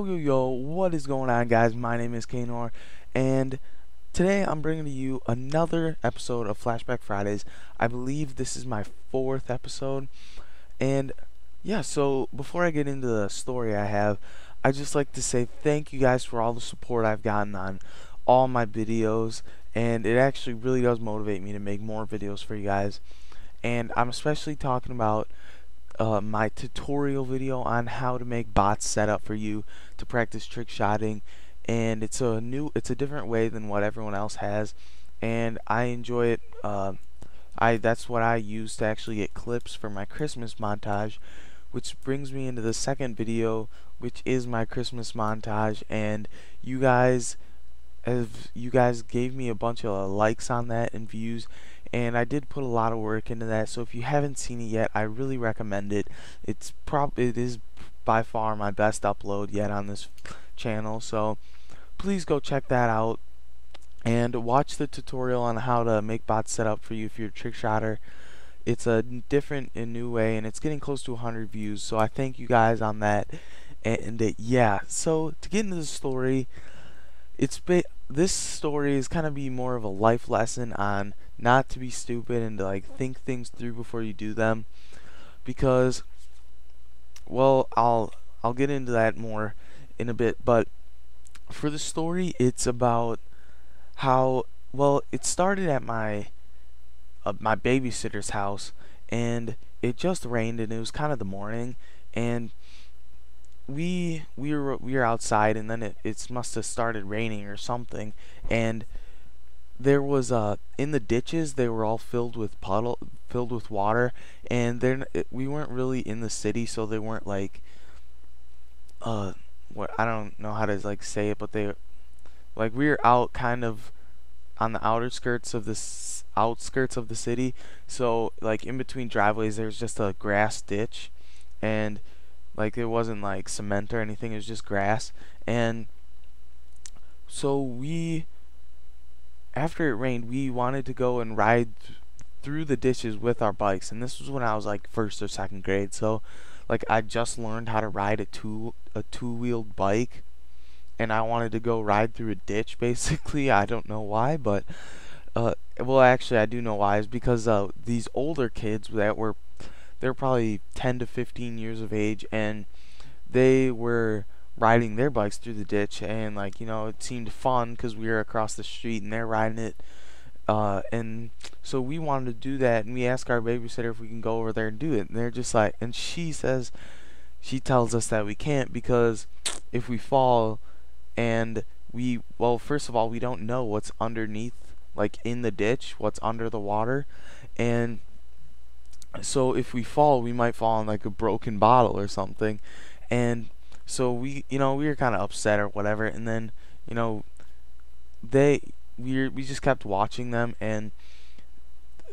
Yo, what is going on, guys? My name is Kanor, and today I'm bringing to you another episode of Flashback Fridays. I believe this is my fourth episode, and yeah, so before I get into the story I'd just like to say thank you guys for all the support I've gotten on all my videos, and it actually really does motivate me to make more videos for you guys. And I'm especially talking about my tutorial video on how to make bots set up for you to practice trick shotting, and it's a different way than what everyone else has, and I enjoy it. That's what I use to actually get clips for my Christmas montage, which brings me into the second video, which is my Christmas montage. And you guys gave me a bunch of likes on that and views, and I did put a lot of work into that. So if you haven't seen it yet, I really recommend it. It is by far my best upload yet on this channel, so please go check that out and watch the tutorial on how to make bots set up for you if you're a trick shotter. It's a different and new way, and it's getting close to 100 views, so I thank you guys on that. And yeah, so to get into the story, this story is kind of be more of a life lesson on not to be stupid and to think things through before you do them, because, well, I'll get into that more in a bit. But for the story, it's about how, well, it started at my babysitter's house, and it just rained, and it was kind of the morning, and we were outside, and then it must have started raining or something, and there was in the ditches, they were all filled with water, and we weren't really in the city, so they weren't what, I don't know how to say it, but we were out kind of on the outskirts of the city, so in between driveways there's just a grass ditch, and it wasn't cement or anything, it was just grass. And so after it rained, we wanted to go and ride through the ditches with our bikes, and this was when I was first or second grade, so I just learned how to ride a two-wheeled bike, and I wanted to go ride through a ditch, basically. I don't know why, but well, actually I do know why. Is because these older kids they're probably 10 to 15 years of age, and they were riding their bikes through the ditch, and it seemed fun because we were across the street and they're riding it, and so we wanted to do that, and we asked our babysitter if we can go over there and do it, and they're just and she tells us that we can't, because if we fall, and well, first of all, we don't know what's underneath, in the ditch, what's under the water, and so if we fall, we might fall on a broken bottle or something. And so we were kind of upset or whatever, and then we just kept watching them, and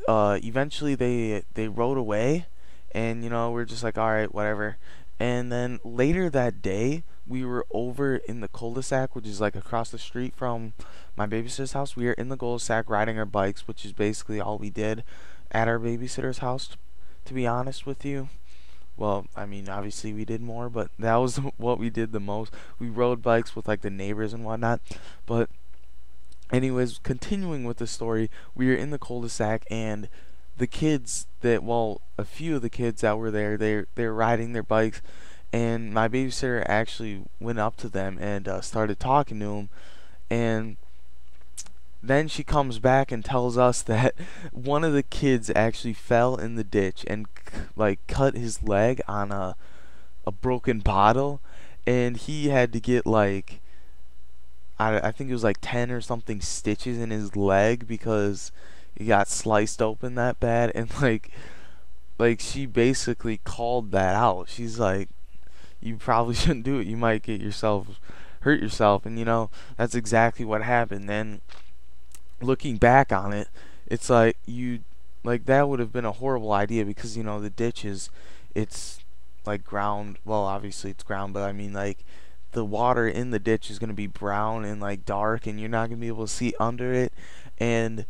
eventually they rode away, and we're just alright, whatever. And then later that day, we were over in the cul-de-sac, which is across the street from my babysitter's house. We were in the cul-de-sac riding our bikes, which is basically all we did at our babysitter's house, to be honest with you. Well, I mean, obviously we did more, but that was what we did the most. We rode bikes with the neighbors and whatnot. But anyways, continuing with the story, we were in the cul-de-sac, and the kids a few of the kids that were there, they're riding their bikes, and my babysitter actually went up to them and started talking to them, and then she comes back and tells us that one of the kids actually fell in the ditch and cut his leg on a broken bottle, and he had to get I think it was 10 or something stitches in his leg because he got sliced open that bad. And she basically called that out. She's you probably shouldn't do it, you might hurt yourself, and that's exactly what happened. And looking back on it, it's that would have been a horrible idea, because the ditch it's ground, well, obviously it's ground, but I mean the water in the ditch is going to be brown and dark, and you're not going to be able to see under it, and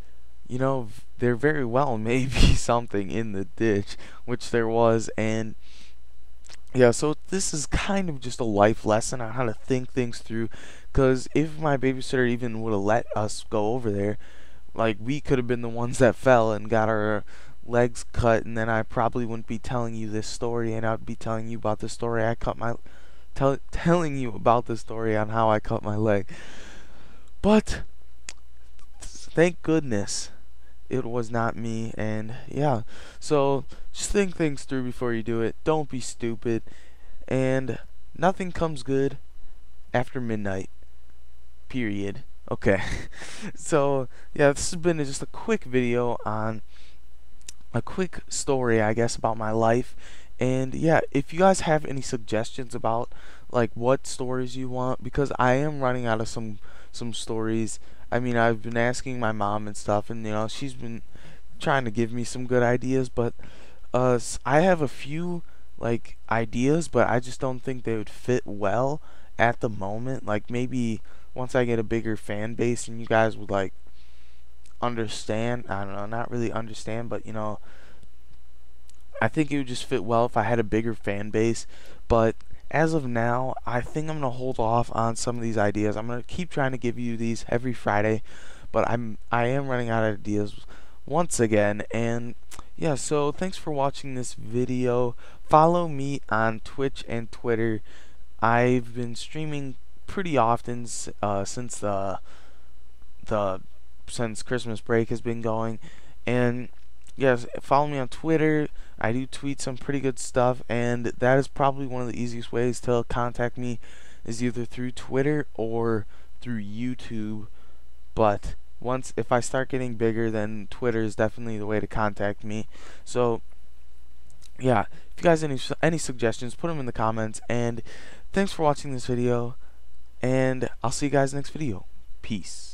there very well may be something in the ditch, which there was. And yeah, so this is kind of just a life lesson on how to think things through. Because if my babysitter even would have let us go over there, like, we could have been the ones that fell and got our legs cut, and then I probably wouldn't be telling you this story, and I'd be telling you about the story I cut my telling you about the story on how I cut my leg. But thank goodness it was not me. And yeah, so just think things through before you do it. Don't be stupid, and nothing comes good after midnight, period. Okay. So yeah, this has been just a quick video on a quick story, I guess, about my life. And yeah, if you guys have any suggestions about like what stories you want, because I am running out of some stories. I mean, I've been asking my mom and stuff, and you know, she's been trying to give me some good ideas, but I have a few like ideas, but I just don't think they would fit well at the moment. Like, maybe once I get a bigger fan base and you guys would like understand, I don't know, not really understand, but you know, I think it would just fit well if I had a bigger fan base. But as of now, I think I'm gonna hold off on some of these ideas. I'm gonna keep trying to give you these every Friday, but I am running out of ideas once again. And yeah, so thanks for watching this video. Follow me on Twitch and Twitter. I've been streaming pretty often since since Christmas break has been going. And yes, follow me on Twitter. I do tweet some pretty good stuff, and that is probably one of the easiest ways to contact me, is either through Twitter or through YouTube. But if I start getting bigger, then Twitter is definitely the way to contact me. So yeah, if you guys have any suggestions, put them in the comments. And thanks for watching this video, and I'll see you guys next video. Peace.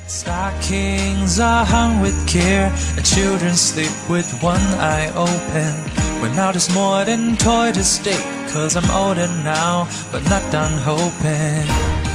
Stockings are hung with care, and children sleep with one eye open. When now there's more than toy to stake, 'cause I'm older now, but not done hoping.